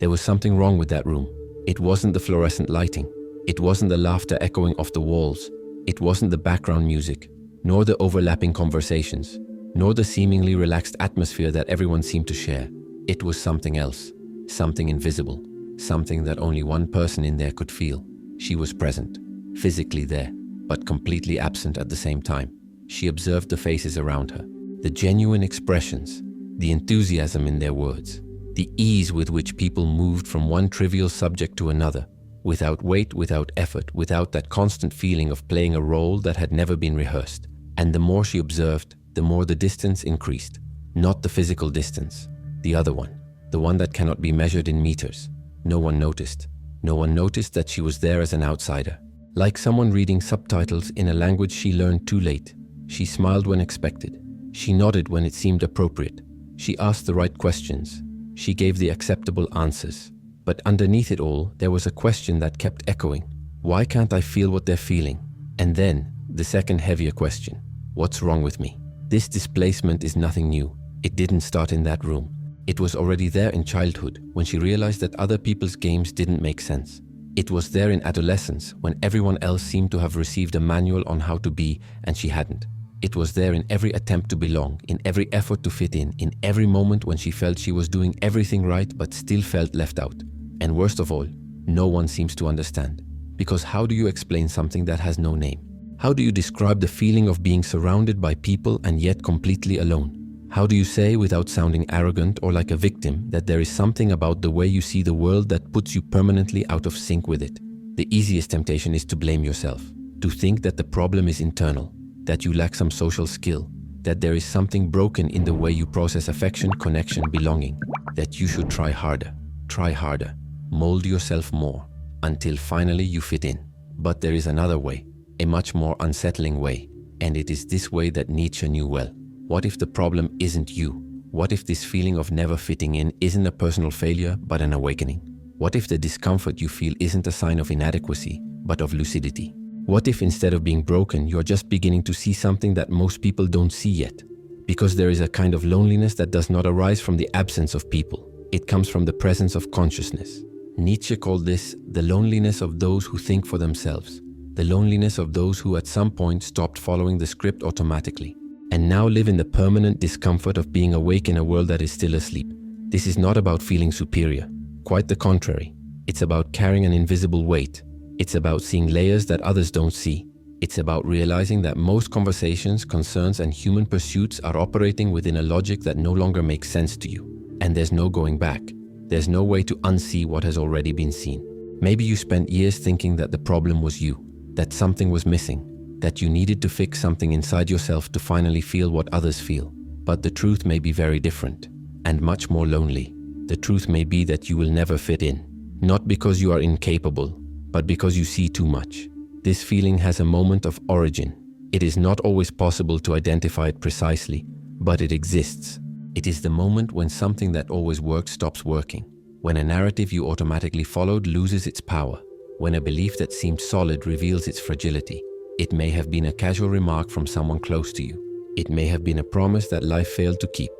There was something wrong with that room. It wasn't the fluorescent lighting. It wasn't the laughter echoing off the walls. It wasn't the background music, nor the overlapping conversations, nor the seemingly relaxed atmosphere that everyone seemed to share. It was something else, something invisible, something that only one person in there could feel. She was present, physically there, but completely absent at the same time. She observed the faces around her, the genuine expressions, the enthusiasm in their words, the ease with which people moved from one trivial subject to another, without weight, without effort, without that constant feeling of playing a role that had never been rehearsed. And the more she observed, the more the distance increased. Not the physical distance, the other one, the one that cannot be measured in meters. No one noticed. No one noticed that she was there as an outsider. Like someone reading subtitles in a language she learned too late. She smiled when expected. She nodded when it seemed appropriate. She asked the right questions. She gave the acceptable answers. But underneath it all, there was a question that kept echoing. Why can't I feel what they're feeling? And then, the second heavier question. What's wrong with me? This displacement is nothing new. It didn't start in that room. It was already there in childhood, when she realized that other people's games didn't make sense. It was there in adolescence, when everyone else seemed to have received a manual on how to be, and she hadn't. It was there in every attempt to belong, in every effort to fit in every moment when she felt she was doing everything right but still felt left out. And worst of all, no one seems to understand. Because how do you explain something that has no name? How do you describe the feeling of being surrounded by people and yet completely alone? How do you say, without sounding arrogant or like a victim, that there is something about the way you see the world that puts you permanently out of sync with it? The easiest temptation is to blame yourself, to think that the problem is internal, that you lack some social skill, that there is something broken in the way you process affection, connection, belonging, that you should try harder, mold yourself more, until finally you fit in. But there is another way, a much more unsettling way, and it is this way that Nietzsche knew well. What if the problem isn't you? What if this feeling of never fitting in isn't a personal failure, but an awakening? What if the discomfort you feel isn't a sign of inadequacy, but of lucidity? What if instead of being broken, you're just beginning to see something that most people don't see yet? Because there is a kind of loneliness that does not arise from the absence of people. It comes from the presence of consciousness. Nietzsche called this the loneliness of those who think for themselves, the loneliness of those who at some point stopped following the script automatically, and now live in the permanent discomfort of being awake in a world that is still asleep. This is not about feeling superior. Quite the contrary. It's about carrying an invisible weight. It's about seeing layers that others don't see. It's about realizing that most conversations, concerns, and human pursuits are operating within a logic that no longer makes sense to you. And there's no going back. There's no way to unsee what has already been seen. Maybe you spent years thinking that the problem was you, that something was missing, that you needed to fix something inside yourself to finally feel what others feel. But the truth may be very different, and much more lonely. The truth may be that you will never fit in, not because you are incapable, but because you see too much. This feeling has a moment of origin. It is not always possible to identify it precisely, but it exists. It is the moment when something that always worked stops working, when a narrative you automatically followed loses its power, when a belief that seemed solid reveals its fragility. It may have been a casual remark from someone close to you. It may have been a promise that life failed to keep.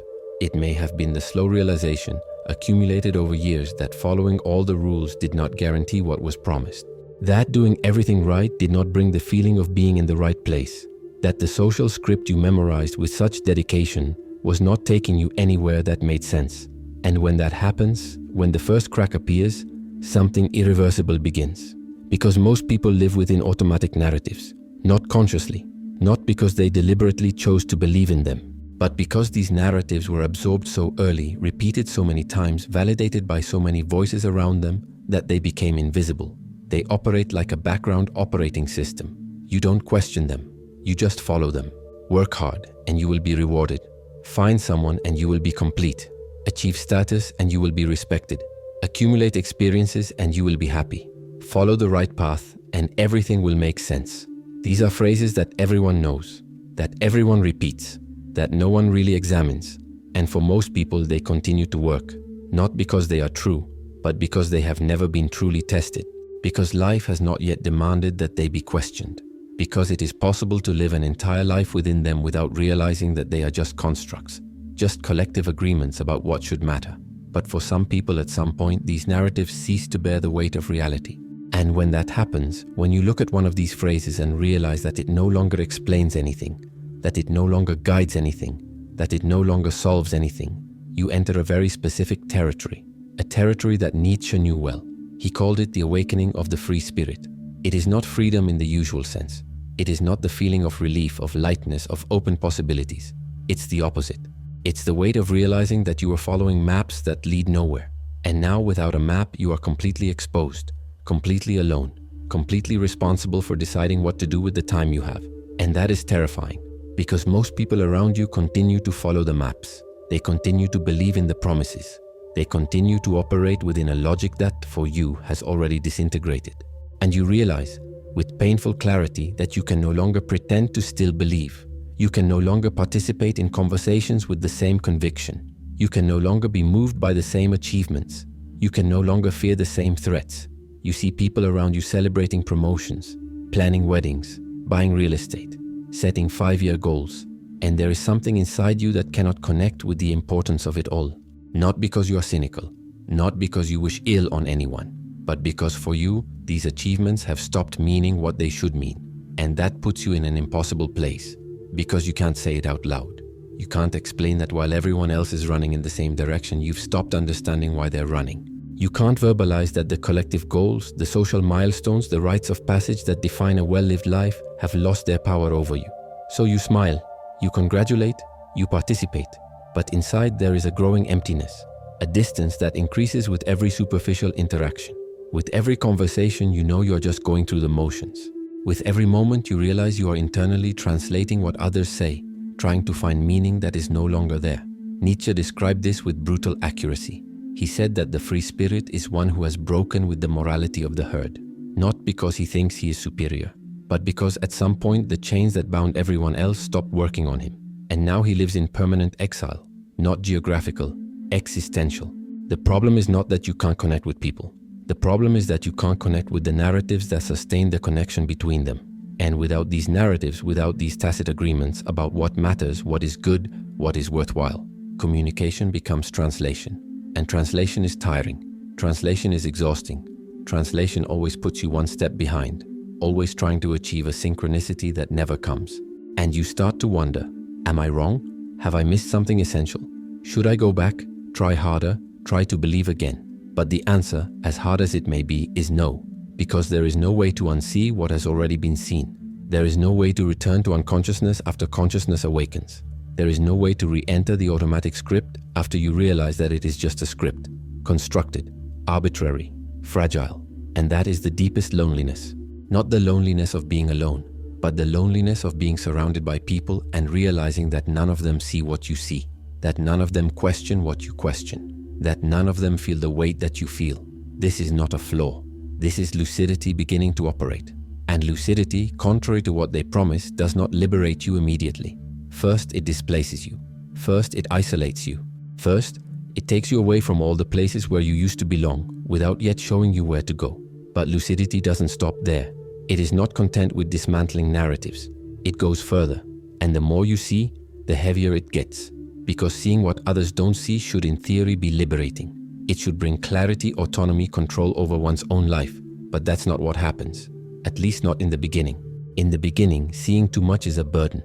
It may have been the slow realization, accumulated over years, that following all the rules did not guarantee what was promised. That doing everything right did not bring the feeling of being in the right place. That the social script you memorized with such dedication was not taking you anywhere that made sense. And when that happens, when the first crack appears, something irreversible begins. Because most people live within automatic narratives, not consciously, not because they deliberately chose to believe in them, but because these narratives were absorbed so early, repeated so many times, validated by so many voices around them, that they became invisible. They operate like a background operating system. You don't question them, you just follow them. Work hard and you will be rewarded. Find someone and you will be complete. Achieve status and you will be respected. Accumulate experiences and you will be happy. Follow the right path and everything will make sense. These are phrases that everyone knows, that everyone repeats, that no one really examines. And for most people, they continue to work, not because they are true, but because they have never been truly tested. Because life has not yet demanded that they be questioned. Because it is possible to live an entire life within them without realizing that they are just constructs, just collective agreements about what should matter. But for some people at some point, these narratives cease to bear the weight of reality. And when that happens, when you look at one of these phrases and realize that it no longer explains anything, that it no longer guides anything, that it no longer solves anything, you enter a very specific territory, a territory that Nietzsche knew well. He called it the awakening of the free spirit. It is not freedom in the usual sense. It is not the feeling of relief, of lightness, of open possibilities. It's the opposite. It's the weight of realizing that you are following maps that lead nowhere. And now, without a map, you are completely exposed, completely alone, completely responsible for deciding what to do with the time you have. And that is terrifying, because most people around you continue to follow the maps. They continue to believe in the promises. They continue to operate within a logic that, for you, has already disintegrated. And you realize, with painful clarity, that you can no longer pretend to still believe. You can no longer participate in conversations with the same conviction. You can no longer be moved by the same achievements. You can no longer fear the same threats. You see people around you celebrating promotions, planning weddings, buying real estate, setting 5-year goals. And there is something inside you that cannot connect with the importance of it all. Not because you are cynical, not because you wish ill on anyone, but because for you, these achievements have stopped meaning what they should mean. And that puts you in an impossible place, because you can't say it out loud. You can't explain that while everyone else is running in the same direction, you've stopped understanding why they're running. You can't verbalize that the collective goals, the social milestones, the rites of passage that define a well-lived life have lost their power over you. So you smile, you congratulate, you participate, but inside there is a growing emptiness, a distance that increases with every superficial interaction. With every conversation, you know you're just going through the motions. With every moment, you realize you are internally translating what others say, trying to find meaning that is no longer there. Nietzsche described this with brutal accuracy. He said that the free spirit is one who has broken with the morality of the herd, not because he thinks he is superior, but because at some point the chains that bound everyone else stopped working on him. And now he lives in permanent exile, not geographical, existential. The problem is not that you can't connect with people. The problem is that you can't connect with the narratives that sustain the connection between them. And without these narratives, without these tacit agreements about what matters, what is good, what is worthwhile, communication becomes translation. And translation is tiring. Translation is exhausting. Translation always puts you one step behind, always trying to achieve a synchronicity that never comes. And you start to wonder, am I wrong? Have I missed something essential? Should I go back, try harder, try to believe again? But the answer, as hard as it may be, is no, because there is no way to unsee what has already been seen. There is no way to return to unconsciousness after consciousness awakens. There is no way to re-enter the automatic script after you realize that it is just a script, constructed, arbitrary, fragile. And that is the deepest loneliness. Not the loneliness of being alone, but the loneliness of being surrounded by people and realizing that none of them see what you see, that none of them question what you question, that none of them feel the weight that you feel. This is not a flaw. This is lucidity beginning to operate. And lucidity, contrary to what they promise, does not liberate you immediately. First, it displaces you. First, it isolates you. First, it takes you away from all the places where you used to belong, without yet showing you where to go. But lucidity doesn't stop there. It is not content with dismantling narratives. It goes further. And the more you see, the heavier it gets. Because seeing what others don't see should in theory be liberating. It should bring clarity, autonomy, control over one's own life. But that's not what happens. At least not in the beginning. In the beginning, seeing too much is a burden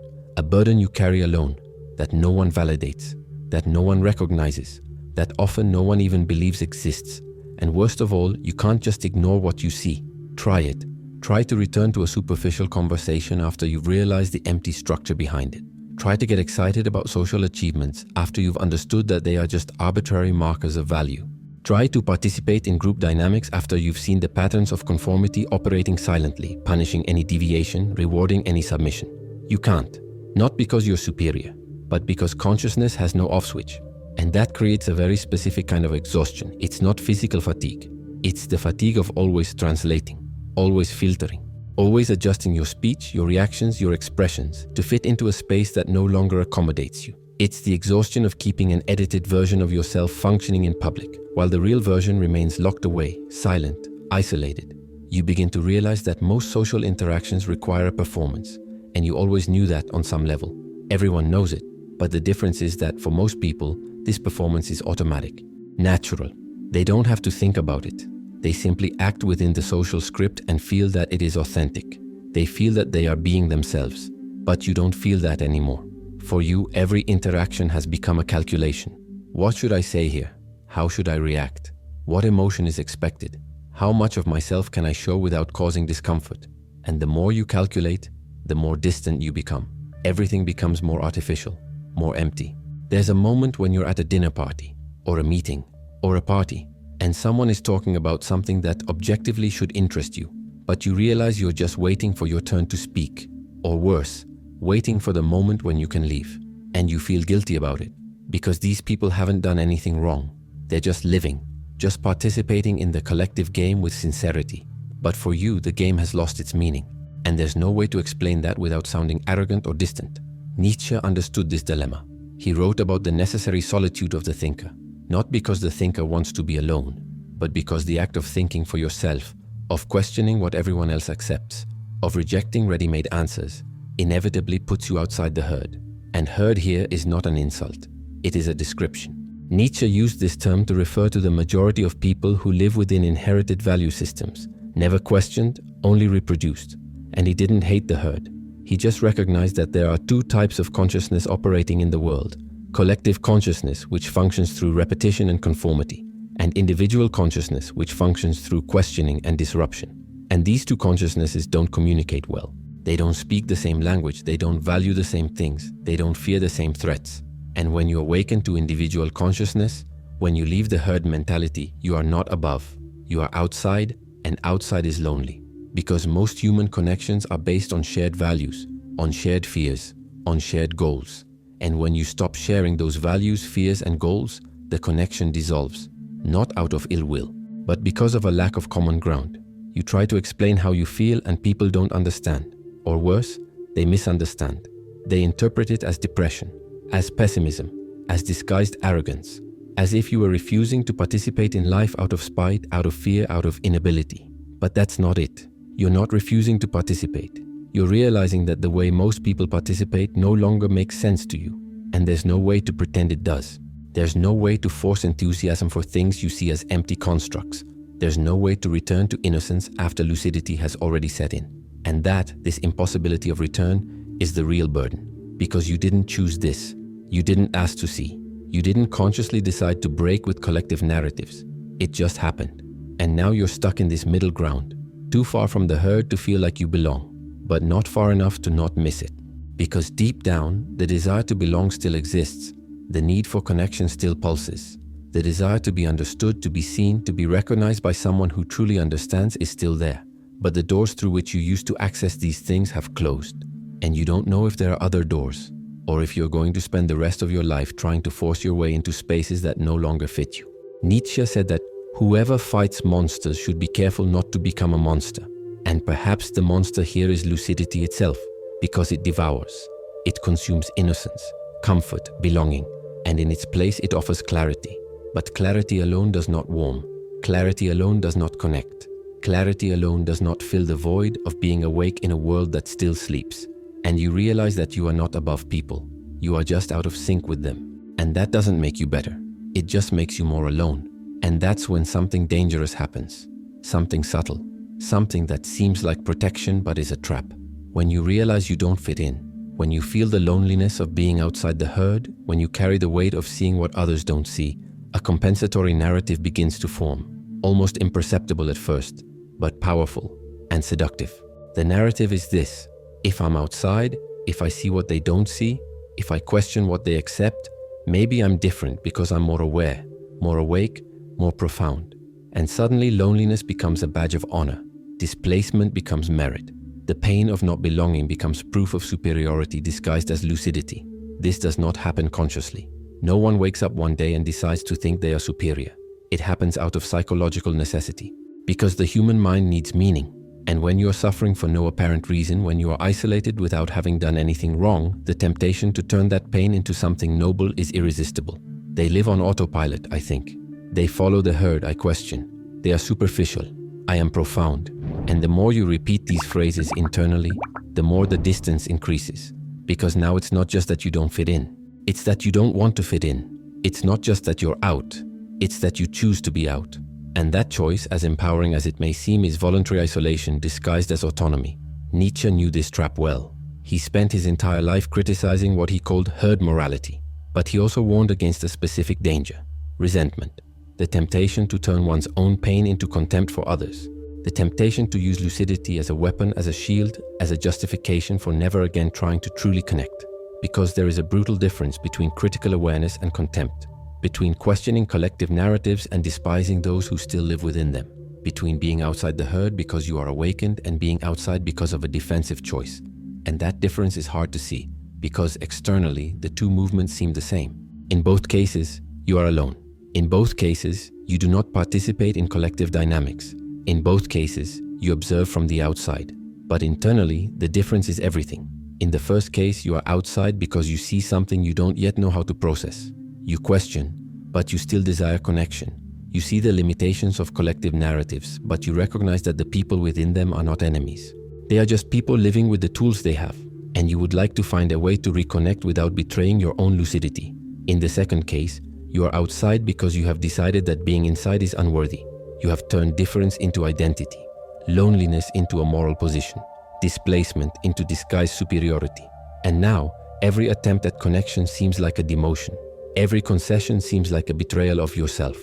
you carry alone, that no one validates, that no one recognizes, that often no one even believes exists. And worst of all, you can't just ignore what you see. Try it. Try to return to a superficial conversation after you've realized the empty structure behind it. Try to get excited about social achievements after you've understood that they are just arbitrary markers of value. Try to participate in group dynamics after you've seen the patterns of conformity operating silently, punishing any deviation, rewarding any submission. You can't. Not because you're superior, but because consciousness has no off switch. And that creates a very specific kind of exhaustion. It's not physical fatigue. It's the fatigue of always translating, always filtering, always adjusting your speech, your reactions, your expressions to fit into a space that no longer accommodates you. It's the exhaustion of keeping an edited version of yourself functioning in public, while the real version remains locked away, silent, isolated. You begin to realize that most social interactions require a performance, and you always knew that on some level. Everyone knows it, but the difference is that for most people, this performance is automatic. natural. They don't have to think about it. They simply act within the social script and feel that it is authentic. They feel that they are being themselves, but you don't feel that anymore. For you, every interaction has become a calculation. What should I say here? How should I react? What emotion is expected? How much of myself can I show without causing discomfort? And the more you calculate, the more distant you become. Everything becomes more artificial, more empty. There's a moment when you're at a dinner party, or a meeting, or a party, and someone is talking about something that objectively should interest you, but you realize you're just waiting for your turn to speak, or worse, waiting for the moment when you can leave. And you feel guilty about it, because these people haven't done anything wrong. They're just living, just participating in the collective game with sincerity. But for you, the game has lost its meaning, and there's no way to explain that without sounding arrogant or distant. Nietzsche understood this dilemma. He wrote about the necessary solitude of the thinker, not because the thinker wants to be alone, but because the act of thinking for yourself, of questioning what everyone else accepts, of rejecting ready-made answers, inevitably puts you outside the herd. And herd here is not an insult, it is a description. Nietzsche used this term to refer to the majority of people who live within inherited value systems, never questioned, only reproduced. And he didn't hate the herd. He just recognized that there are two types of consciousness operating in the world: collective consciousness, which functions through repetition and conformity, and individual consciousness, which functions through questioning and disruption. And these two consciousnesses don't communicate well. They don't speak the same language, they don't value the same things, they don't fear the same threats. And when you awaken to individual consciousness, when you leave the herd mentality, you are not above, you are outside, and outside is lonely. Because most human connections are based on shared values, on shared fears, on shared goals. And when you stop sharing those values, fears, and goals, the connection dissolves, not out of ill will, but because of a lack of common ground. You try to explain how you feel and people don't understand. Or worse, they misunderstand. They interpret it as depression, as pessimism, as disguised arrogance, as if you were refusing to participate in life out of spite, out of fear, out of inability. But that's not it. You're not refusing to participate. You're realizing that the way most people participate no longer makes sense to you, and there's no way to pretend it does. There's no way to force enthusiasm for things you see as empty constructs. There's no way to return to innocence after lucidity has already set in. And this impossibility of return, is the real burden. Because you didn't choose this. You didn't ask to see. You didn't consciously decide to break with collective narratives. It just happened. And now you're stuck in this middle ground, too far from the herd to feel like you belong, but not far enough to not miss it. Because deep down, the desire to belong still exists. The need for connection still pulses. The desire to be understood, to be seen, to be recognized by someone who truly understands is still there. But the doors through which you used to access these things have closed. And you don't know if there are other doors, or if you're going to spend the rest of your life trying to force your way into spaces that no longer fit you. Nietzsche said that whoever fights monsters should be careful not to become a monster. And perhaps the monster here is lucidity itself, because it devours. It consumes innocence, comfort, belonging, and in its place it offers clarity. But clarity alone does not warm. Clarity alone does not connect. Clarity alone does not fill the void of being awake in a world that still sleeps. And you realize that you are not above people. You are just out of sync with them. And that doesn't make you better. It just makes you more alone. And that's when something dangerous happens. Something subtle. Something that seems like protection but is a trap. When you realize you don't fit in. When you feel the loneliness of being outside the herd. When you carry the weight of seeing what others don't see. A compensatory narrative begins to form. Almost imperceptible at first, but powerful and seductive. The narrative is this: if I'm outside, if I see what they don't see, if I question what they accept, maybe I'm different because I'm more aware, more awake, more profound. And suddenly loneliness becomes a badge of honor. Displacement becomes merit. The pain of not belonging becomes proof of superiority disguised as lucidity. This does not happen consciously. No one wakes up one day and decides to think they are superior. It happens out of psychological necessity. Because the human mind needs meaning. And when you are suffering for no apparent reason, when you are isolated without having done anything wrong, the temptation to turn that pain into something noble is irresistible. They live on autopilot, I think. They follow the herd, I question. They are superficial. I am profound. And the more you repeat these phrases internally, the more the distance increases. Because now it's not just that you don't fit in. It's that you don't want to fit in. It's not just that you're out. It's that you choose to be out. And that choice, as empowering as it may seem, is voluntary isolation disguised as autonomy. Nietzsche knew this trap well. He spent his entire life criticizing what he called herd morality. But he also warned against a specific danger: resentment. The temptation to turn one's own pain into contempt for others. The temptation to use lucidity as a weapon, as a shield, as a justification for never again trying to truly connect. Because there is a brutal difference between critical awareness and contempt. Between questioning collective narratives and despising those who still live within them. Between being outside the herd because you are awakened and being outside because of a defensive choice. And that difference is hard to see, because externally, the two movements seem the same. In both cases, you are alone. In both cases, you do not participate in collective dynamics. In both cases, you observe from the outside. But internally, the difference is everything. In the first case, you are outside because you see something you don't yet know how to process. You question, but you still desire connection. You see the limitations of collective narratives, but you recognize that the people within them are not enemies. They are just people living with the tools they have, and you would like to find a way to reconnect without betraying your own lucidity. In the second case, you are outside because you have decided that being inside is unworthy. You have turned difference into identity, loneliness into a moral position, displacement into disguised superiority. And now, every attempt at connection seems like a demotion. Every concession seems like a betrayal of yourself.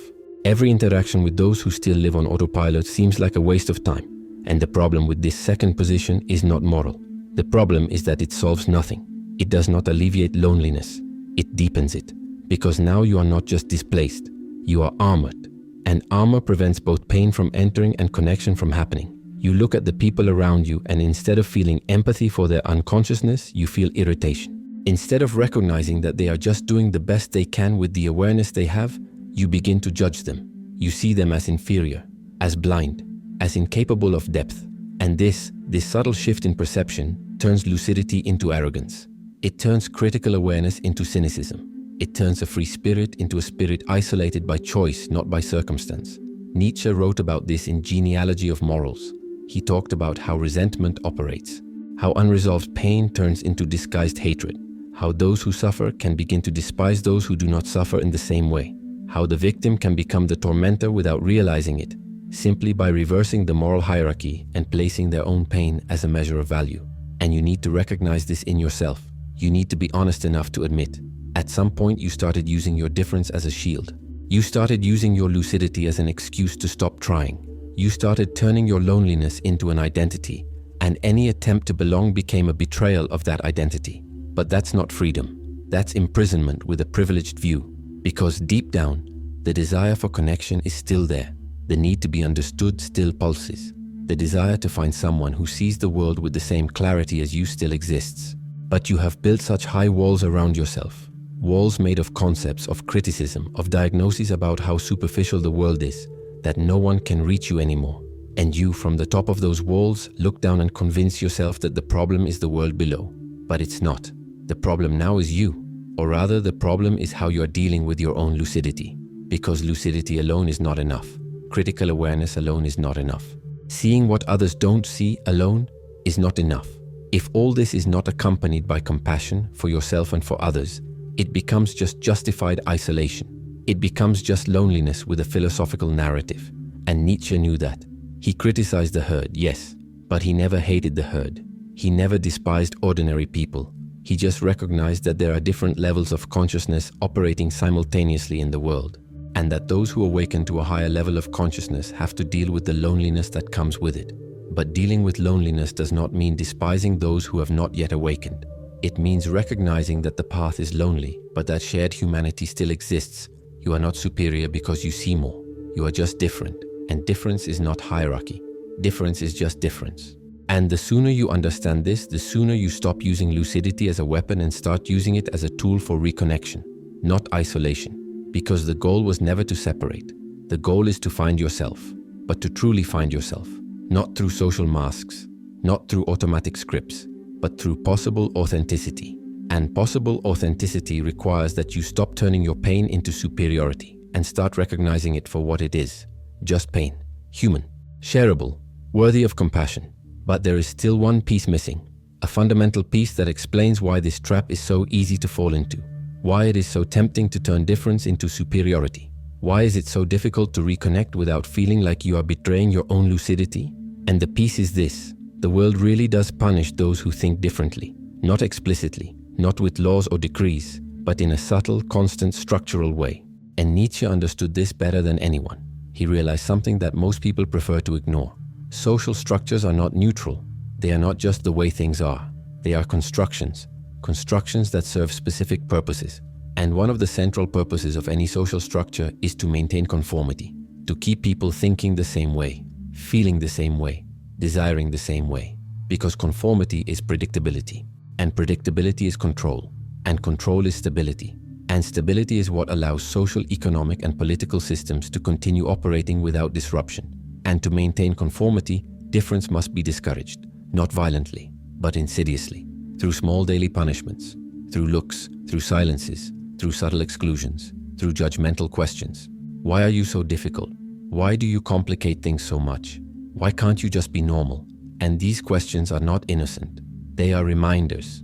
Every interaction with those who still live on autopilot seems like a waste of time. And the problem with this second position is not moral. The problem is that it solves nothing. It does not alleviate loneliness. It deepens it. Because now you are not just displaced, you are armored. And armor prevents both pain from entering and connection from happening. You look at the people around you, and instead of feeling empathy for their unconsciousness, you feel irritation. Instead of recognizing that they are just doing the best they can with the awareness they have, you begin to judge them. You see them as inferior, as blind, as incapable of depth. And this subtle shift in perception turns lucidity into arrogance. It turns critical awareness into cynicism. It turns a free spirit into a spirit isolated by choice, not by circumstance. Nietzsche wrote about this in Genealogy of Morals. He talked about how resentment operates, how unresolved pain turns into disguised hatred, how those who suffer can begin to despise those who do not suffer in the same way, how the victim can become the tormentor without realizing it, simply by reversing the moral hierarchy and placing their own pain as a measure of value. And you need to recognize this in yourself. You need to be honest enough to admit, at some point you started using your difference as a shield. You started using your lucidity as an excuse to stop trying. You started turning your loneliness into an identity, and any attempt to belong became a betrayal of that identity. But that's not freedom. That's imprisonment with a privileged view. Because deep down, the desire for connection is still there. The need to be understood still pulses. The desire to find someone who sees the world with the same clarity as you still exists. But you have built such high walls around yourself. Walls made of concepts, of criticism, of diagnoses about how superficial the world is, that no one can reach you anymore. And you, from the top of those walls, look down and convince yourself that the problem is the world below. But it's not. The problem now is you. Or rather, the problem is how you are dealing with your own lucidity. Because lucidity alone is not enough. Critical awareness alone is not enough. Seeing what others don't see alone is not enough. If all this is not accompanied by compassion for yourself and for others, it becomes just justified isolation. It becomes just loneliness with a philosophical narrative. And Nietzsche knew that. He criticized the herd, yes, but he never hated the herd. He never despised ordinary people. He just recognized that there are different levels of consciousness operating simultaneously in the world, and that those who awaken to a higher level of consciousness have to deal with the loneliness that comes with it. But dealing with loneliness does not mean despising those who have not yet awakened. It means recognizing that the path is lonely, but that shared humanity still exists. You are not superior because you see more. You are just different, and difference is not hierarchy. Difference is just difference. And the sooner you understand this, the sooner you stop using lucidity as a weapon and start using it as a tool for reconnection, not isolation. Because the goal was never to separate. The goal is to find yourself, but to truly find yourself. Not through social masks, not through automatic scripts, but through possible authenticity. And possible authenticity requires that you stop turning your pain into superiority and start recognizing it for what it is. Just pain. Human. Shareable. Worthy of compassion. But there is still one piece missing. A fundamental piece that explains why this trap is so easy to fall into. Why it is so tempting to turn difference into superiority. Why is it so difficult to reconnect without feeling like you are betraying your own lucidity? And the piece is this: the world really does punish those who think differently, not explicitly, not with laws or decrees, but in a subtle, constant, structural way. And Nietzsche understood this better than anyone. He realized something that most people prefer to ignore. Social structures are not neutral. They are not just the way things are. They are constructions that serve specific purposes. And one of the central purposes of any social structure is to maintain conformity, to keep people thinking the same way, feeling the same way, desiring the same way. Because conformity is predictability, and predictability is control, and control is stability. And stability is what allows social, economic, and political systems to continue operating without disruption. And to maintain conformity, difference must be discouraged, not violently, but insidiously, through small daily punishments, through looks, through silences, through subtle exclusions, through judgmental questions. Why are you so difficult? Why do you complicate things so much? Why can't you just be normal? And these questions are not innocent. They are reminders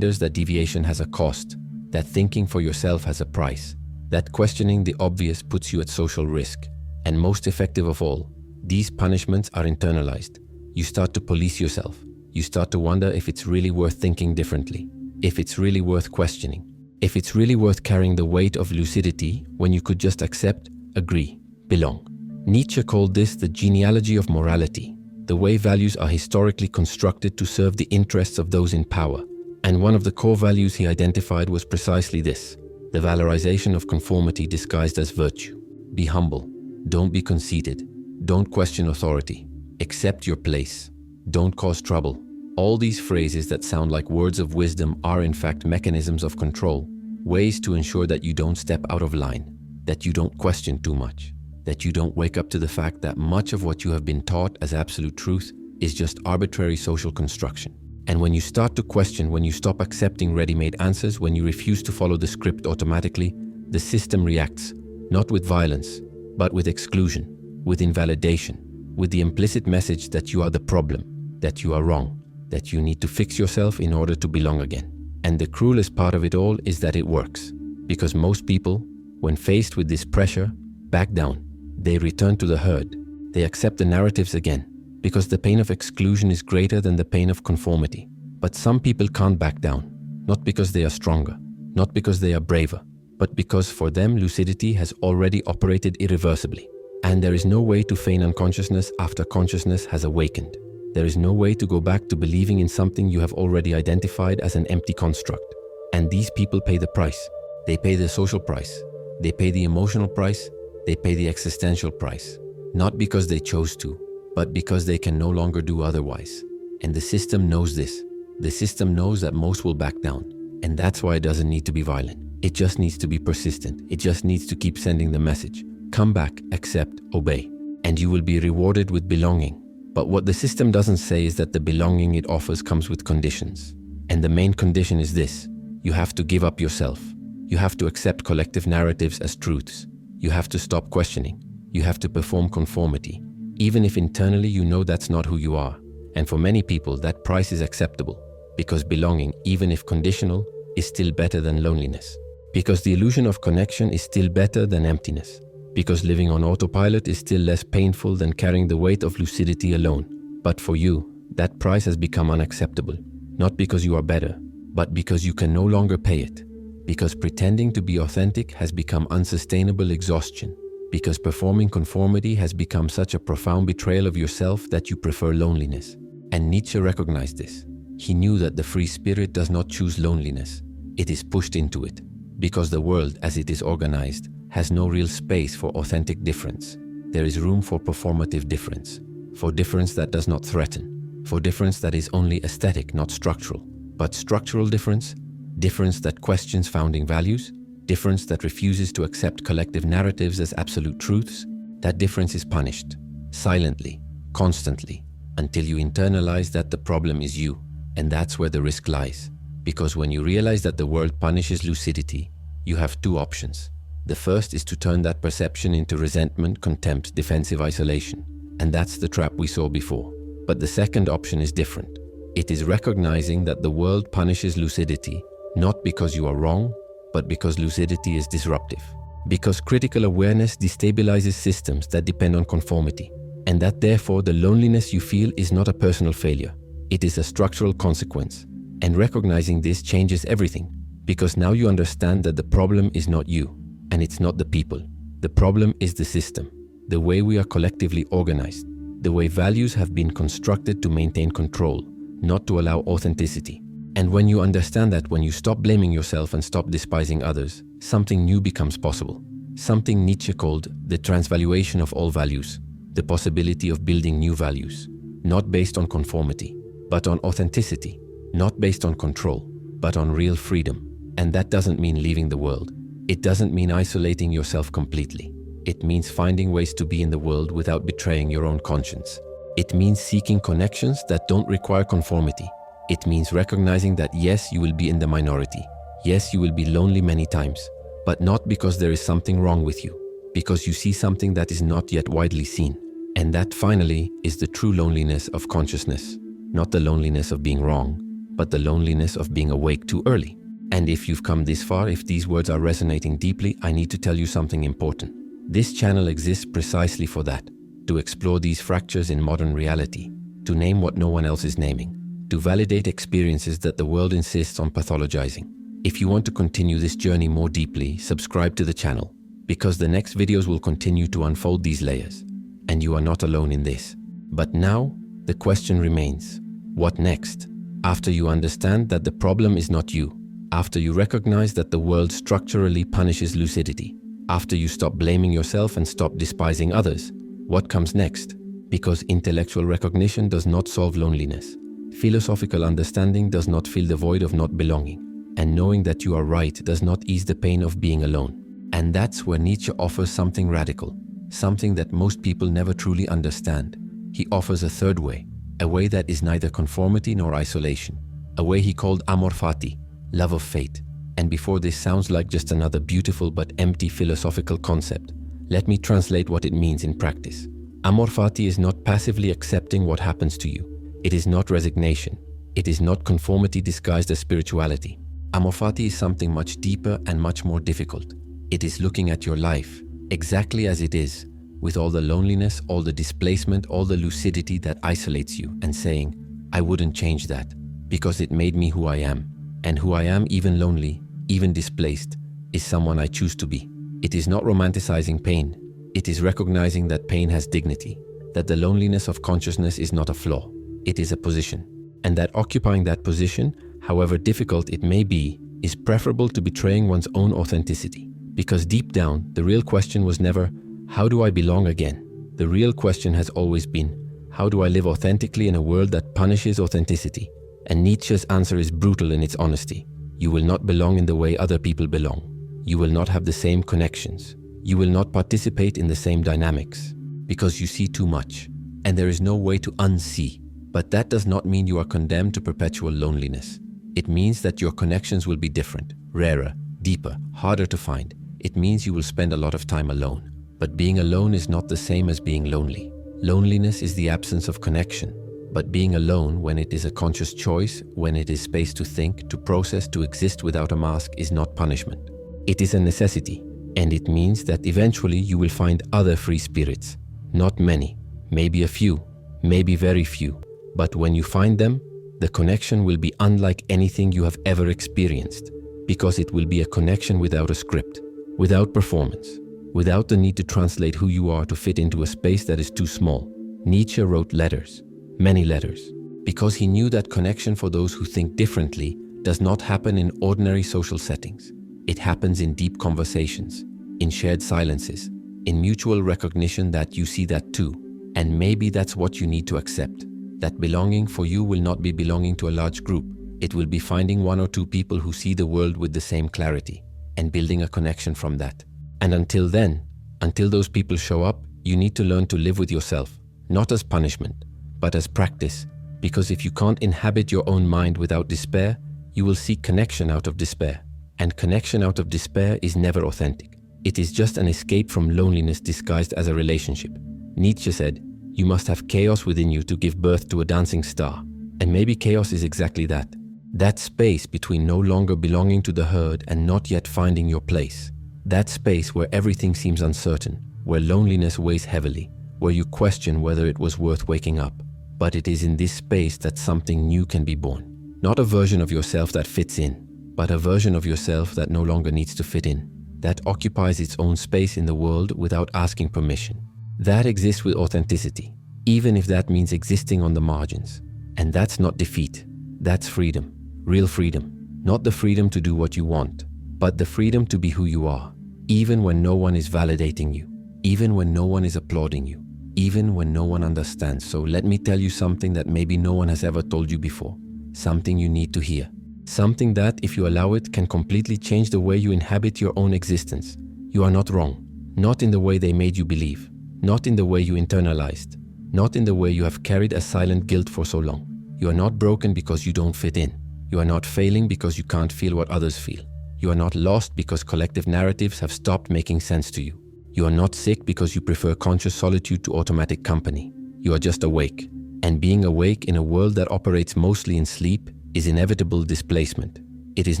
that deviation has a cost, that thinking for yourself has a price, that questioning the obvious puts you at social risk. And most effective of all, these punishments are internalized. You start to police yourself. You start to wonder if it's really worth thinking differently, if it's really worth questioning, if it's really worth carrying the weight of lucidity when you could just accept, agree, belong. Nietzsche called this the genealogy of morality, the way values are historically constructed to serve the interests of those in power. And one of the core values he identified was precisely this: the valorization of conformity disguised as virtue. Be humble. Don't be conceited. Don't question authority. Accept your place. Don't cause trouble. All these phrases that sound like words of wisdom are in fact mechanisms of control, ways to ensure that you don't step out of line, that you don't question too much, that you don't wake up to the fact that much of what you have been taught as absolute truth is just arbitrary social construction. And when you start to question, when you stop accepting ready-made answers, when you refuse to follow the script automatically, the system reacts, not with violence, but with exclusion, with invalidation, with the implicit message that you are the problem, that you are wrong, that you need to fix yourself in order to belong again. And the cruelest part of it all is that it works, because most people, when faced with this pressure, back down. They return to the herd. They accept the narratives again, because the pain of exclusion is greater than the pain of conformity. But some people can't back down, not because they are stronger, not because they are braver, but because for them lucidity has already operated irreversibly. And there is no way to feign unconsciousness after consciousness has awakened. There is no way to go back to believing in something you have already identified as an empty construct. And these people pay the price. They pay the social price. They pay the emotional price. They pay the existential price. Not because they chose to, but because they can no longer do otherwise. And the system knows this. The system knows that most will back down. And that's why it doesn't need to be violent. It just needs to be persistent. It just needs to keep sending the message. Come back, accept, obey. And you will be rewarded with belonging. But what the system doesn't say is that the belonging it offers comes with conditions. And the main condition is this: you have to give up yourself. You have to accept collective narratives as truths. You have to stop questioning. You have to perform conformity, even if internally you know that's not who you are. And for many people, that price is acceptable, because belonging, even if conditional, is still better than loneliness. Because the illusion of connection is still better than emptiness. Because living on autopilot is still less painful than carrying the weight of lucidity alone. But for you, that price has become unacceptable, not because you are better, but because you can no longer pay it. Because pretending to be authentic has become unsustainable exhaustion. Because performing conformity has become such a profound betrayal of yourself that you prefer loneliness. And Nietzsche recognized this. He knew that the free spirit does not choose loneliness. It is pushed into it. Because the world, as it is organized, has no real space for authentic difference. There is room for performative difference, for difference that does not threaten, for difference that is only aesthetic, not structural. But structural difference, difference that questions founding values, difference that refuses to accept collective narratives as absolute truths, that difference is punished, silently, constantly, until you internalize that the problem is you. And that's where the risk lies. Because when you realize that the world punishes lucidity, you have two options. The first is to turn that perception into resentment, contempt, defensive isolation. And that's the trap we saw before. But the second option is different. It is recognizing that the world punishes lucidity, not because you are wrong, but because lucidity is disruptive. Because critical awareness destabilizes systems that depend on conformity, and that therefore the loneliness you feel is not a personal failure. It is a structural consequence. And recognizing this changes everything, because now you understand that the problem is not you, and it's not the people. The problem is the system, the way we are collectively organized, the way values have been constructed to maintain control, not to allow authenticity. And when you understand that, when you stop blaming yourself and stop despising others, something new becomes possible. Something Nietzsche called the transvaluation of all values, the possibility of building new values, not based on conformity, but on authenticity, not based on control, but on real freedom. And that doesn't mean leaving the world. It doesn't mean isolating yourself completely. It means finding ways to be in the world without betraying your own conscience. It means seeking connections that don't require conformity. It means recognizing that yes, you will be in the minority. Yes, you will be lonely many times, but not because there is something wrong with you, because you see something that is not yet widely seen. And that finally is the true loneliness of consciousness. Not the loneliness of being wrong, but the loneliness of being awake too early. And if you've come this far, if these words are resonating deeply, I need to tell you something important. This channel exists precisely for that, to explore these fractures in modern reality, to name what no one else is naming, to validate experiences that the world insists on pathologizing. If you want to continue this journey more deeply, subscribe to the channel, because the next videos will continue to unfold these layers, and you are not alone in this. But now, the question remains, what next? After you understand that the problem is not you, after you recognize that the world structurally punishes lucidity, after you stop blaming yourself and stop despising others, what comes next? Because intellectual recognition does not solve loneliness. Philosophical understanding does not fill the void of not belonging. And knowing that you are right does not ease the pain of being alone. And that's where Nietzsche offers something radical, something that most people never truly understand. He offers a third way, a way that is neither conformity nor isolation, a way he called amor fati, love of fate. And before this sounds like just another beautiful but empty philosophical concept, let me translate what it means in practice. Amor fati is not passively accepting what happens to you. It is not resignation. It is not conformity disguised as spirituality. Amor fati is something much deeper and much more difficult. It is looking at your life exactly as it is, with all the loneliness, all the displacement, all the lucidity that isolates you, and saying, I wouldn't change that, because it made me who I am. And who I am, even lonely, even displaced, is someone I choose to be. It is not romanticizing pain. It is recognizing that pain has dignity, that the loneliness of consciousness is not a flaw. It is a position. And that occupying that position, however difficult it may be, is preferable to betraying one's own authenticity. Because deep down, the real question was never, how do I belong again? The real question has always been, how do I live authentically in a world that punishes authenticity? And Nietzsche's answer is brutal in its honesty. You will not belong in the way other people belong. You will not have the same connections. You will not participate in the same dynamics, because you see too much, and there is no way to unsee. But that does not mean you are condemned to perpetual loneliness. It means that your connections will be different, rarer, deeper, harder to find. It means you will spend a lot of time alone. But being alone is not the same as being lonely. Loneliness is the absence of connection. But being alone, when it is a conscious choice, when it is space to think, to process, to exist without a mask, is not punishment. It is a necessity. And it means that eventually you will find other free spirits. Not many, maybe a few, maybe very few. But when you find them, the connection will be unlike anything you have ever experienced, because it will be a connection without a script, without performance, without the need to translate who you are to fit into a space that is too small. Nietzsche wrote letters, many letters, because he knew that connection for those who think differently does not happen in ordinary social settings. It happens in deep conversations, in shared silences, in mutual recognition that you see that too. And maybe that's what you need to accept. That belonging for you will not be belonging to a large group. It will be finding one or two people who see the world with the same clarity and building a connection from that. And until then, until those people show up, you need to learn to live with yourself, not as punishment, but as practice. Because if you can't inhabit your own mind without despair, you will seek connection out of despair. And connection out of despair is never authentic. It is just an escape from loneliness disguised as a relationship. Nietzsche said, you must have chaos within you to give birth to a dancing star. And maybe chaos is exactly that. That space between no longer belonging to the herd and not yet finding your place. That space where everything seems uncertain, where loneliness weighs heavily, where you question whether it was worth waking up. But it is in this space that something new can be born. Not a version of yourself that fits in, but a version of yourself that no longer needs to fit in, that occupies its own space in the world without asking permission. That exists with authenticity, even if that means existing on the margins. And that's not defeat, that's freedom, real freedom. Not the freedom to do what you want, but the freedom to be who you are, even when no one is validating you, even when no one is applauding you, even when no one understands. So let me tell you something that maybe no one has ever told you before, something you need to hear, something that, if you allow it, can completely change the way you inhabit your own existence. You are not wrong, not in the way they made you believe, not in the way you internalized, not in the way you have carried a silent guilt for so long. You are not broken because you don't fit in. You are not failing because you can't feel what others feel. You are not lost because collective narratives have stopped making sense to you. You are not sick because you prefer conscious solitude to automatic company. You are just awake. And being awake in a world that operates mostly in sleep is inevitable displacement. It is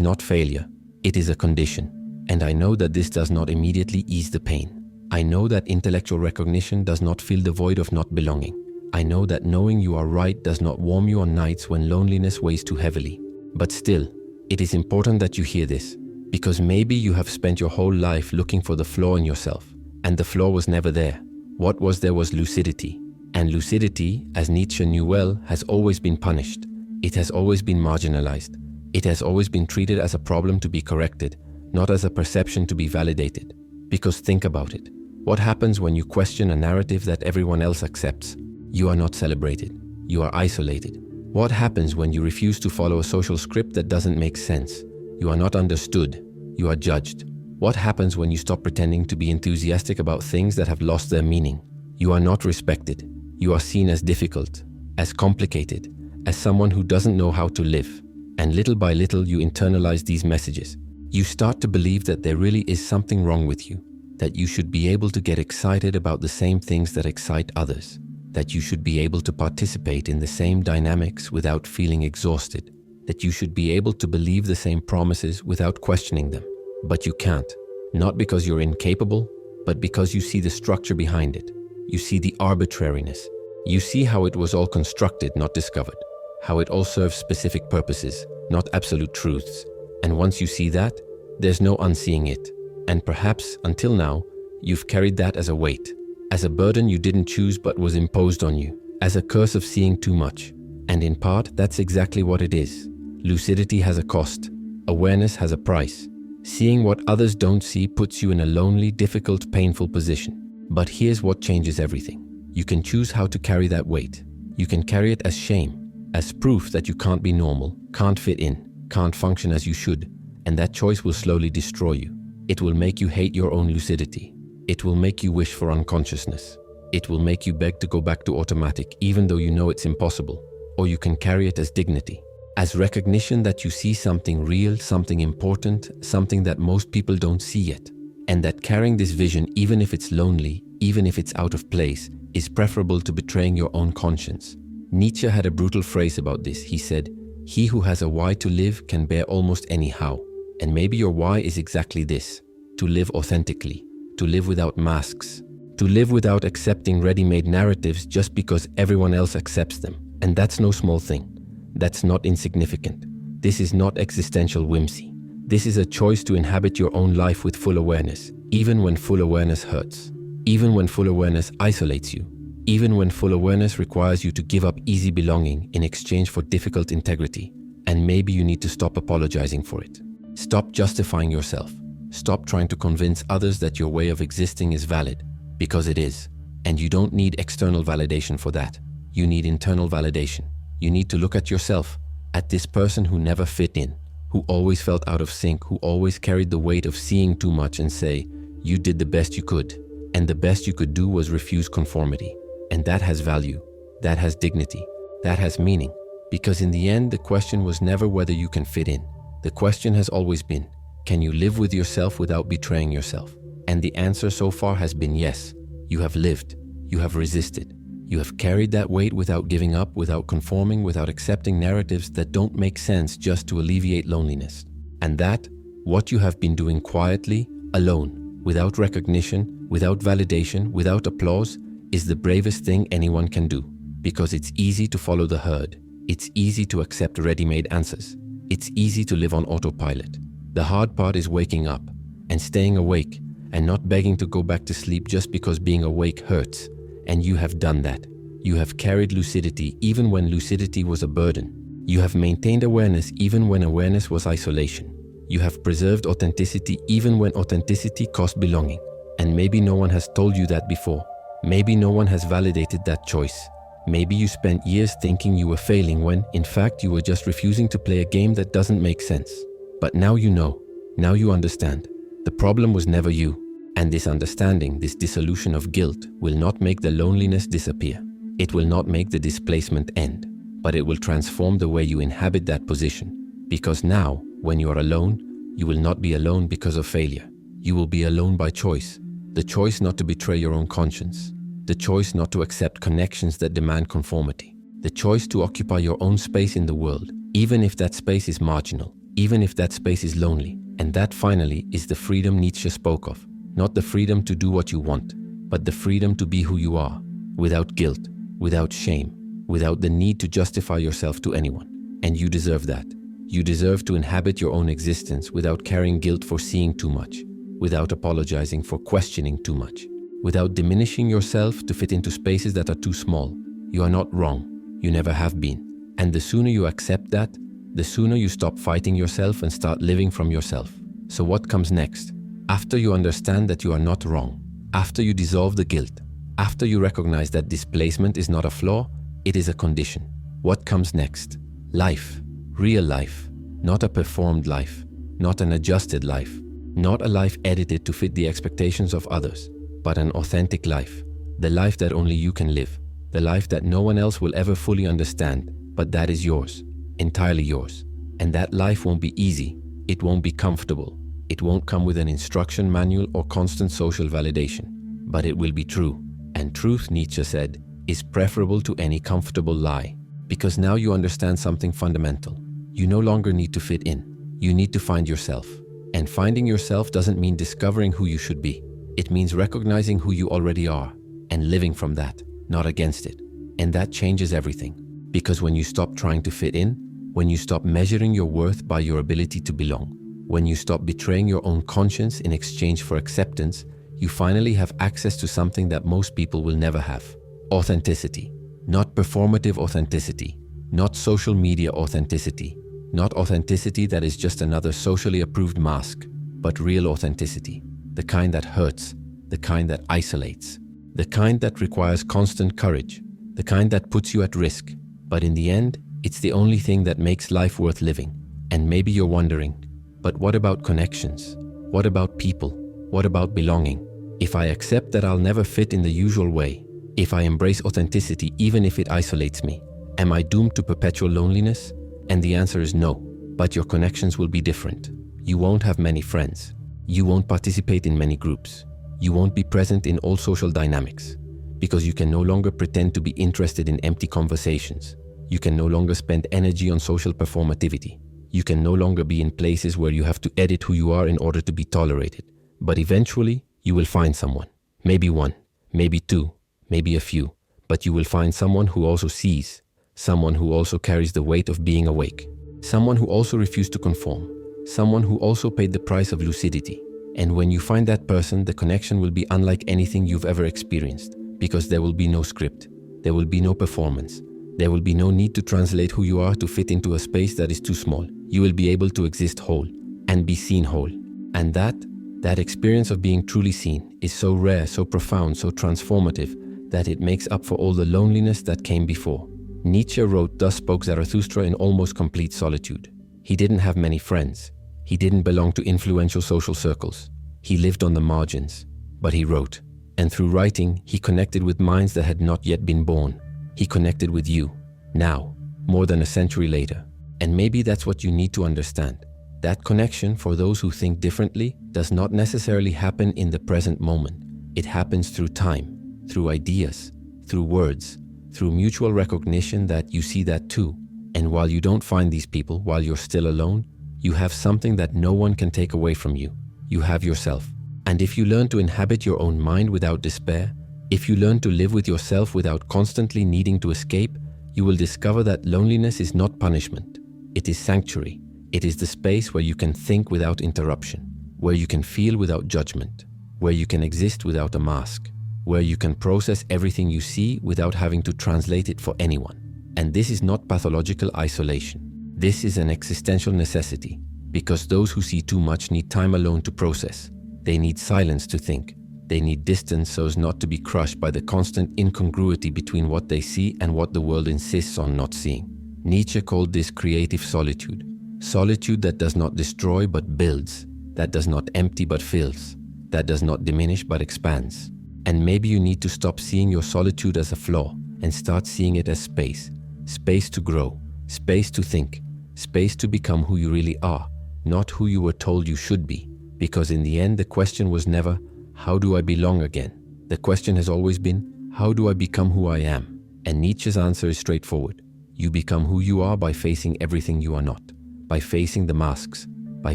not failure. It is a condition. And I know that this does not immediately ease the pain. I know that intellectual recognition does not fill the void of not belonging. I know that knowing you are right does not warm you on nights when loneliness weighs too heavily. But still, it is important that you hear this, because maybe you have spent your whole life looking for the flaw in yourself, and the flaw was never there. What was there was lucidity. And lucidity, as Nietzsche knew well, has always been punished. It has always been marginalized. It has always been treated as a problem to be corrected, not as a perception to be validated. Because think about it. What happens when you question a narrative that everyone else accepts? You are not celebrated. You are isolated. What happens when you refuse to follow a social script that doesn't make sense? You are not understood. You are judged. What happens when you stop pretending to be enthusiastic about things that have lost their meaning? You are not respected. You are seen as difficult, as complicated, as someone who doesn't know how to live. And little by little, you internalize these messages. You start to believe that there really is something wrong with you, that you should be able to get excited about the same things that excite others, that you should be able to participate in the same dynamics without feeling exhausted, that you should be able to believe the same promises without questioning them. But you can't, not because you're incapable, but because you see the structure behind it. You see the arbitrariness. You see how it was all constructed, not discovered, how it all serves specific purposes, not absolute truths. And once you see that, there's no unseeing it. And perhaps, until now, you've carried that as a weight, as a burden you didn't choose but was imposed on you, as a curse of seeing too much. And in part, that's exactly what it is. Lucidity has a cost. Awareness has a price. Seeing what others don't see puts you in a lonely, difficult, painful position. But here's what changes everything. You can choose how to carry that weight. You can carry it as shame, as proof that you can't be normal, can't fit in, can't function as you should, and that choice will slowly destroy you. It will make you hate your own lucidity. It will make you wish for unconsciousness. It will make you beg to go back to automatic, even though you know it's impossible. Or you can carry it as dignity, as recognition that you see something real, something important, something that most people don't see yet. And that carrying this vision, even if it's lonely, even if it's out of place, is preferable to betraying your own conscience. Nietzsche had a brutal phrase about this. He said, "He who has a why to live can bear almost any how." And maybe your why is exactly this: to live authentically, to live without masks, to live without accepting ready-made narratives just because everyone else accepts them. And that's no small thing. That's not insignificant. This is not existential whimsy. This is a choice to inhabit your own life with full awareness, even when full awareness hurts, even when full awareness isolates you, even when full awareness requires you to give up easy belonging in exchange for difficult integrity. And maybe you need to stop apologizing for it. Stop justifying yourself. Stop trying to convince others that your way of existing is valid, because it is. And you don't need external validation for that. You need internal validation. You need to look at yourself, at this person who never fit in, who always felt out of sync, who always carried the weight of seeing too much, and say, you did the best you could. And the best you could do was refuse conformity. And that has value. That has dignity. That has meaning. Because in the end, the question was never whether you can fit in. The question has always been, can you live with yourself without betraying yourself? And the answer so far has been yes. You have lived. You have resisted. You have carried that weight without giving up, without conforming, without accepting narratives that don't make sense just to alleviate loneliness. And that, what you have been doing quietly, Alone, without recognition, without validation, without applause, is the bravest thing anyone can do. Because it's easy to follow the herd. It's easy to accept ready-made answers. It's easy to live on autopilot. The hard part is waking up and staying awake and not begging to go back to sleep just because being awake hurts. And you have done that. You have carried lucidity even when lucidity was a burden. You have maintained awareness even when awareness was isolation. You have preserved authenticity even when authenticity cost belonging. And maybe no one has told you that before. Maybe no one has validated that choice. Maybe you spent years thinking you were failing when, in fact, you were just refusing to play a game that doesn't make sense. But now you know. Now you understand. The problem was never you. And this understanding, this dissolution of guilt, will not make the loneliness disappear. It will not make the displacement end. But it will transform the way you inhabit that position. Because now, when you are alone, you will not be alone because of failure. You will be alone by choice. The choice not to betray your own conscience. The choice not to accept connections that demand conformity. The choice to occupy your own space in the world, even if that space is marginal, even if that space is lonely. And that finally is the freedom Nietzsche spoke of. Not the freedom to do what you want, but the freedom to be who you are, without guilt, without shame, without the need to justify yourself to anyone. And you deserve that. You deserve to inhabit your own existence without carrying guilt for seeing too much, without apologizing for questioning too much, without diminishing yourself to fit into spaces that are too small. You are not wrong. You never have been. And the sooner you accept that, the sooner you stop fighting yourself and start living from yourself. So what comes next? After you understand that you are not wrong, after you dissolve the guilt, after you recognize that displacement is not a flaw, it is a condition. What comes next? Life. Real life. Not a performed life. Not an adjusted life. Not a life edited to fit the expectations of others, but an authentic life. The life that only you can live. The life that no one else will ever fully understand, but that is yours. Entirely yours. And that life won't be easy. It won't be comfortable. It won't come with an instruction manual or constant social validation. But it will be true. And truth, Nietzsche said, is preferable to any comfortable lie. Because now you understand something fundamental. You no longer need to fit in. You need to find yourself. And finding yourself doesn't mean discovering who you should be. It means recognizing who you already are and living from that, not against it. And that changes everything. Because when you stop trying to fit in, when you stop measuring your worth by your ability to belong, when you stop betraying your own conscience in exchange for acceptance, you finally have access to something that most people will never have. Authenticity. Not performative authenticity. Not social media authenticity. Not authenticity that is just another socially approved mask, but real authenticity. The kind that hurts. The kind that isolates. The kind that requires constant courage. The kind that puts you at risk. But in the end, it's the only thing that makes life worth living. And maybe you're wondering, but what about connections? What about people? What about belonging? If I accept that I'll never fit in the usual way, if I embrace authenticity even if it isolates me, am I doomed to perpetual loneliness? And the answer is no, but your connections will be different. You won't have many friends. You won't participate in many groups. You won't be present in all social dynamics, because you can no longer pretend to be interested in empty conversations. You can no longer spend energy on social performativity. You can no longer be in places where you have to edit who you are in order to be tolerated. But eventually, you will find someone. Maybe one, maybe two, maybe a few. But you will find someone who also sees. Someone who also carries the weight of being awake. Someone who also refused to conform. Someone who also paid the price of lucidity. And when you find that person, the connection will be unlike anything you've ever experienced. Because there will be no script. There will be no performance. There will be no need to translate who you are to fit into a space that is too small. You will be able to exist whole and be seen whole. And that experience of being truly seen is so rare, so profound, so transformative that it makes up for all the loneliness that came before. Nietzsche wrote, "Thus spoke Zarathustra in almost complete solitude." He didn't have many friends. He didn't belong to influential social circles. He lived on the margins. But he wrote. And through writing, he connected with minds that had not yet been born. He connected with you, now, more than a century later. And maybe that's what you need to understand. That connection, for those who think differently, does not necessarily happen in the present moment. It happens through time, through ideas, through words, through mutual recognition that you see that too. And while you don't find these people, while you're still alone, you have something that no one can take away from you. You have yourself. And if you learn to inhabit your own mind without despair, if you learn to live with yourself without constantly needing to escape, you will discover that loneliness is not punishment. It is sanctuary. It is the space where you can think without interruption, where you can feel without judgment, where you can exist without a mask, where you can process everything you see without having to translate it for anyone. And this is not pathological isolation. This is an existential necessity, because those who see too much need time alone to process. They need silence to think. They need distance so as not to be crushed by the constant incongruity between what they see and what the world insists on not seeing. Nietzsche called this creative solitude. Solitude that does not destroy but builds, that does not empty but fills, that does not diminish but expands. And maybe you need to stop seeing your solitude as a flaw and start seeing it as space. Space to grow, space to think, space to become who you really are, not who you were told you should be. Because in the end, the question was never, how do I belong again? The question has always been, how do I become who I am? And Nietzsche's answer is straightforward. You become who you are by facing everything you are not, by facing the masks, by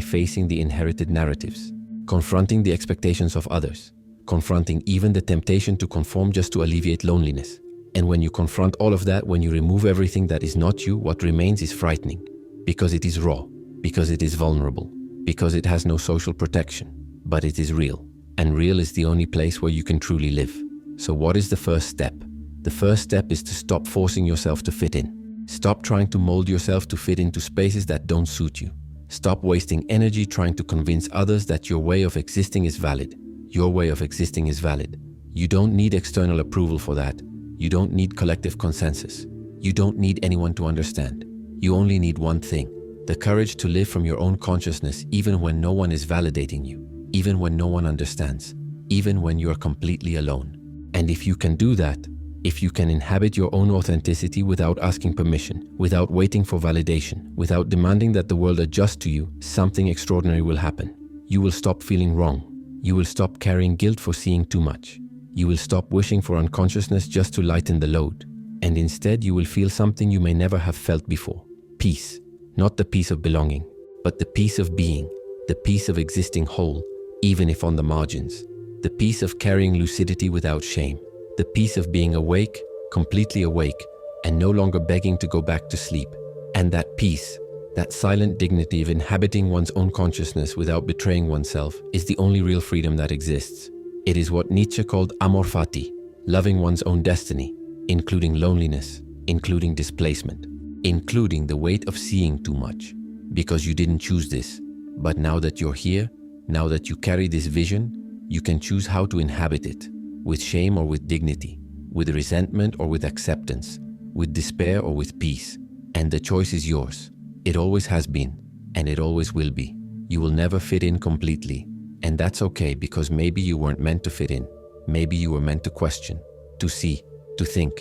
facing the inherited narratives, confronting the expectations of others, confronting even the temptation to conform just to alleviate loneliness. And when you confront all of that, when you remove everything that is not you, what remains is frightening, because it is raw, because it is vulnerable, because it has no social protection, but it is real. And real is the only place where you can truly live. So what is the first step? The first step is to stop forcing yourself to fit in. Stop trying to mold yourself to fit into spaces that don't suit you. Stop wasting energy trying to convince others that your way of existing is valid. Your way of existing is valid. You don't need external approval for that. You don't need collective consensus. You don't need anyone to understand. You only need one thing: the courage to live from your own consciousness even when no one is validating you, even when no one understands, even when you are completely alone. And if you can do that, if you can inhabit your own authenticity without asking permission, without waiting for validation, without demanding that the world adjust to you, something extraordinary will happen. You will stop feeling wrong. You will stop carrying guilt for seeing too much. You will stop wishing for unconsciousness just to lighten the load. And instead, you will feel something you may never have felt before. Peace. Not the peace of belonging, but the peace of being, the peace of existing whole, even if on the margins. The peace of carrying lucidity without shame. The peace of being awake, completely awake, and no longer begging to go back to sleep. And that peace, that silent dignity of inhabiting one's own consciousness without betraying oneself, is the only real freedom that exists. It is what Nietzsche called amor fati, loving one's own destiny, including loneliness, including displacement, including the weight of seeing too much, because you didn't choose this. But now that you're here, now that you carry this vision, you can choose how to inhabit it, with shame or with dignity, with resentment or with acceptance, with despair or with peace. And the choice is yours. It always has been, and it always will be. You will never fit in completely, and that's okay, because maybe you weren't meant to fit in. Maybe you were meant to question, to see, to think,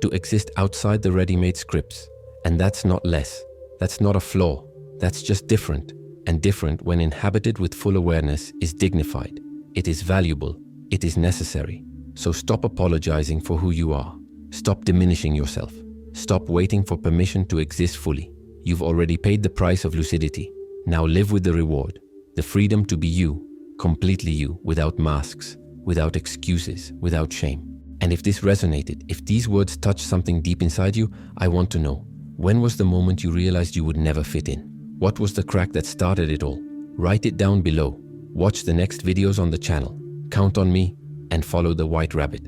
to exist outside the ready-made scripts. And that's not less. That's not a flaw. That's just different. And different, when inhabited with full awareness, is dignified. It is valuable. It is necessary. So stop apologizing for who you are. Stop diminishing yourself. Stop waiting for permission to exist fully. You've already paid the price of lucidity. Now live with the reward. The freedom to be you, completely you, without masks, without excuses, without shame. And if this resonated, if these words touched something deep inside you, I want to know, when was the moment you realized you would never fit in? What was the crack that started it all? Write it down below. Watch the next videos on the channel. Count on me and follow the white rabbit.